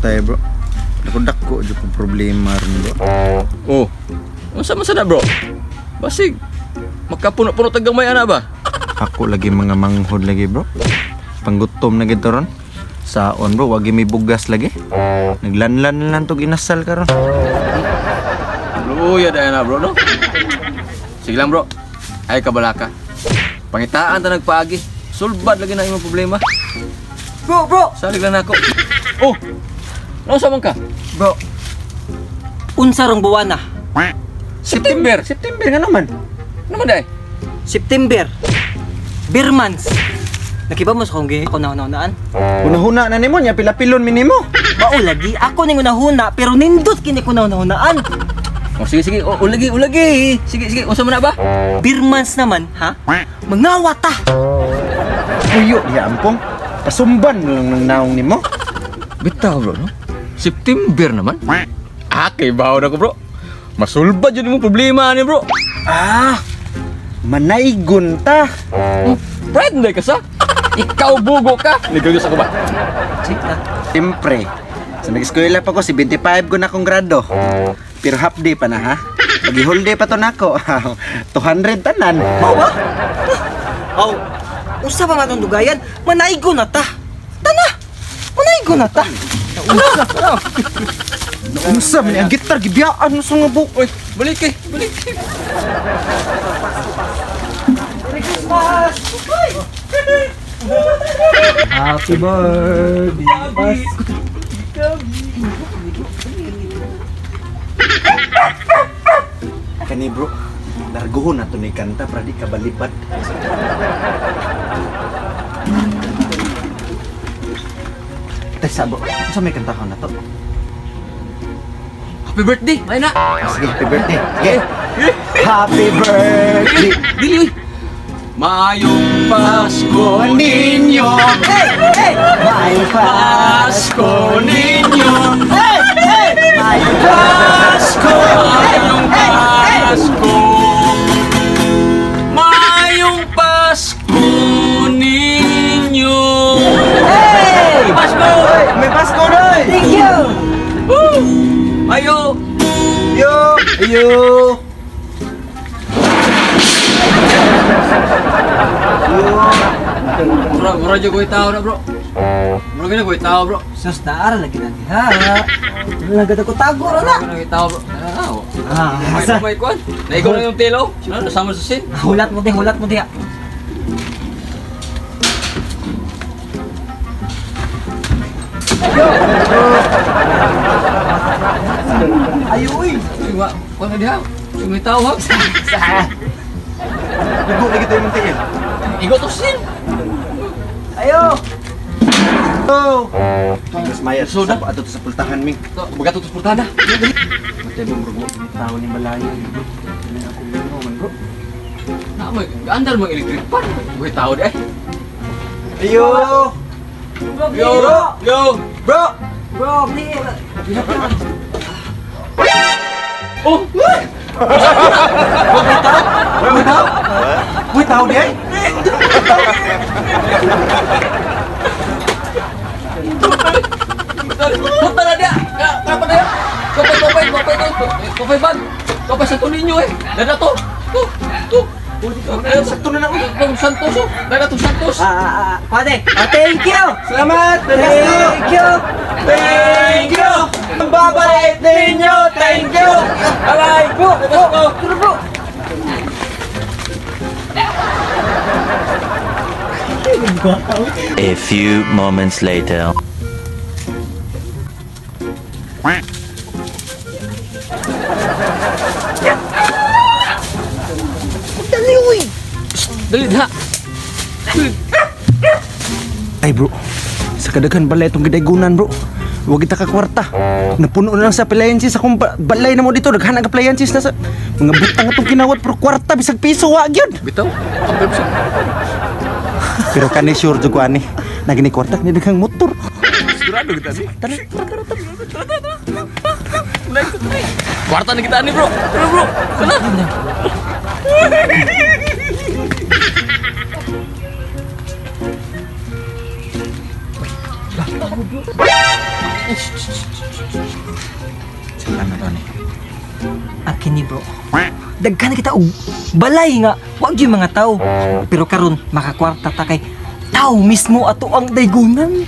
tay bro. Dako jud ko problema ron bro. Oh. Unsa man sana bro? Basig makapuno-puno tagang may ana ba? Ako lagi mga manghod lagi bro. Panggutom na gid ron. Saon bro, wagi may bugas lagi. Naglanlan lang to ginasal karon. Luya daya na bro no. Sige lang bro. Ay kabalaka. Pangitaan ta nagpaagi. Sulbad lagi na imong problema. Bro. Salig lang nako. Oh. Nausa man ka? Bro. Unsa rong buwan na? September nga naman. Naman day. September. Birmans. Nakiba mo sa kong ako naunaan? Hunahuna na nimo nya pila-pilon minimo. Mao lagi ako ning unahuna pero nindot kini ko naunaan. Oh sige. Ulagi. Sige. Unsa man na ba? Birmans naman, ha? Mangawa ta. Kuyo ya ampong. Pasumban lang ng naong nimo. Bitaw bro no. September naman. Kay bawo na ko bro. Masulbad yun mo problema ni bro. Manaygon ta. Friend ka sa? Ikaw bugo ka. Nagagos ako ba? Siyempre. Sa nag-eskwela pa ko, 75 ko na akong grado. Pero half day pa na ha. Pag-whole day pa to nako. 200 tanan. Mao ba? Usa pa man tong dugayan, manaygo na ta. Tana. Manaygo na ta. Unsa man ang gitar gibiyaan mo sa nga buok. Oy, balik eh. Christmas! Happy birthday, Kani bro, largohon na to ni kanta para di ka balipad. Sabo, sa may kanta ka na to? Happy birthday, ay na. Sige, happy birthday. Sige. Happy birthday. Dili. Mayong Pasko ninyo. Mayong Pasko ninyo. Mayong Pasko. Mayong Pasko. Mayong Pasko ninyo. Pasko. May Pasko doy. Thank you! Ayo. Ayo. Mura aja gue tahu bro. Mura gini gue tahu bro. Sus daara lagi nanti ha. Nagada ko tago ra na. Gue tahu bro. Tahu. Asa. May kuan. Naigo na yung telo. Ano sama sa sin? Hulat mo di. Ayo uy. Iwa, kuan na diha. Sungay tahu ha. Dugo lagi tayo muntiin. Igo to sin. Ayo. Oh. Mas mayat sudah atau sa pultahan ming. Baga tutus purtada. Matay mo bro, tawo ni malayo bro. Ini aku minum man bro. Nah, may andal mo electric pan. Gue tahu deh. Ayo. Yo. Bro, beli. Oh. Gue tahu deh. Putar ada. Apa dia? Kopay ban. Kopay Santo Niño eh. Dada to. Tuh. Sakto na ako. Santos oh. Dada to Santos. Pade. Thank you. Selamat. Thank you. Babalik ninyo. Thank you. Alay. Bro. A few moments later. Dali dah. Ay bro, sa kadaghan balay itong gidaygunan bro. Huwag kita ka kwarta. Napuno na lang sa appliances akong balay na mo dito. Naghanang appliances na sa mga butang itong kinawat. Pero kwarta, bisag piso, wag yun. Bitaw. Sampai bisa. Pero kani sure juga ani. Nagini kwarta, nidaghang motor. Sigurado kita sih. Kwarta na kita nih bro. Bro. Sana. Sila na to ni. Akin ni bro. Daghan kita og balay nga. Wag yung mga tao. Pero karon makakwarta ta kay tao mismo ato ang daygunan.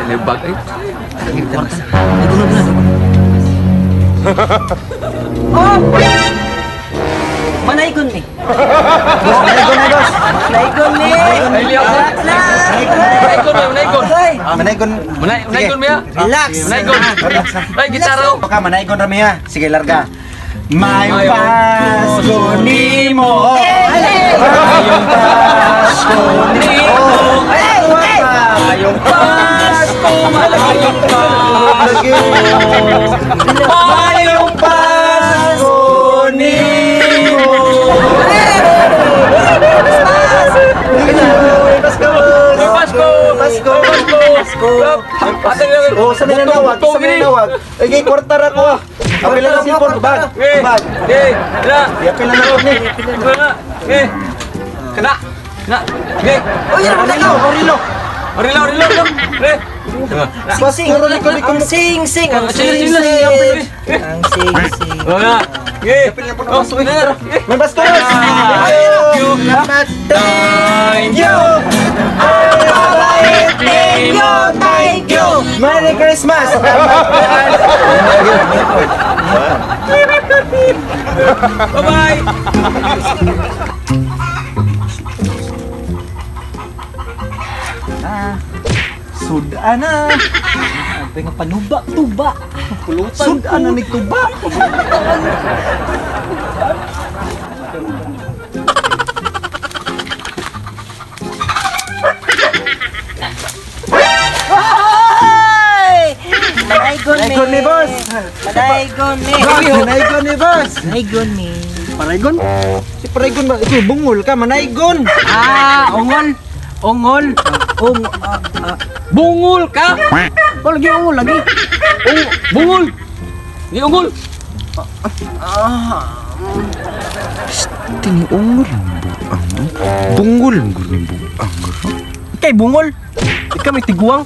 Lebag ay. Oh! Manaygon ni. Manaygon na boss. Manaygon ni. Ay liya. Manaygon. Manaygon. Manaygon miya. Relax. Manaygon. Ay gitara. Baka manaygon rami ha. Sige larga. Mayong Pasko nimo. Mayong Pasko nimo. Mayong Pasko malayong Pasko. Mayong Pasko nimo. Oh, sa nanawag, sa nanawag. Ay, kwarta ra ko. Apil na si Port bag. Bag. Apil na ko ni. Kena. Oh, yan na Orilo. Orilo. Pas puro liko mo. Sing. Ang Sing. Oh na. Apil na po na pasok. May basko. Thank you. Thank you. Merry Christmas. Bye-bye. Sudan na. Apa nga tuba. Sudan na ni tuba. Manaygon ni boss. Manaygon ni. Manaygon ni boss. Manaygon ni. Paraygon? Si Paraygon ba? Ito, bungol ka, manaygon. Ongol. Bungul ka. Oh, lagi ongol lagi. Bungul. Ni ungul. Tini ungol ang buang. Bungol ang buang. Kay bungol. Ikaw may tiguang.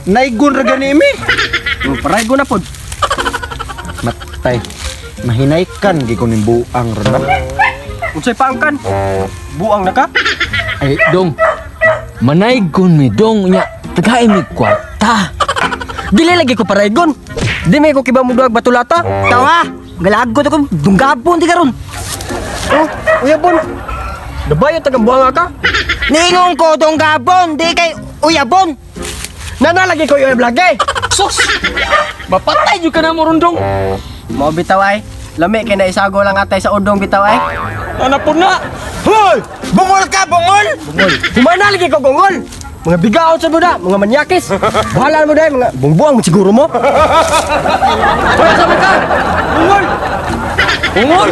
Naygon ra gani mi. Paraygon na pod. Matay. Mahinaykan gi ko ning buang ra na. Unsay paangkan? Buang na ka? Ay, dong. Manaygon mi dong nya. Tagay mi kwarta. Dili lagi ko paraygon. Di may ko kiba mo duag batulata. Tawa. Galagot ako dunggabon di karon. Oh, uyabon. Dabayo taga buang ka? Ningon ko dunggabon di kay uyabon. Nanalagi ko yung vlog Sus. Mapatay jud ka na mo rundong. Mo bitaw ay. Lami kay na isago lang atay sa udong bitaw ay. Ana po na. Hoy! Bungol ka, bungol! Humana lagi ko gongol. Mga bigaon sa muda, mga manyakis. Bahala mo dahil, mga bungbuang mo siguro mo. Wala sa ka. Ungol.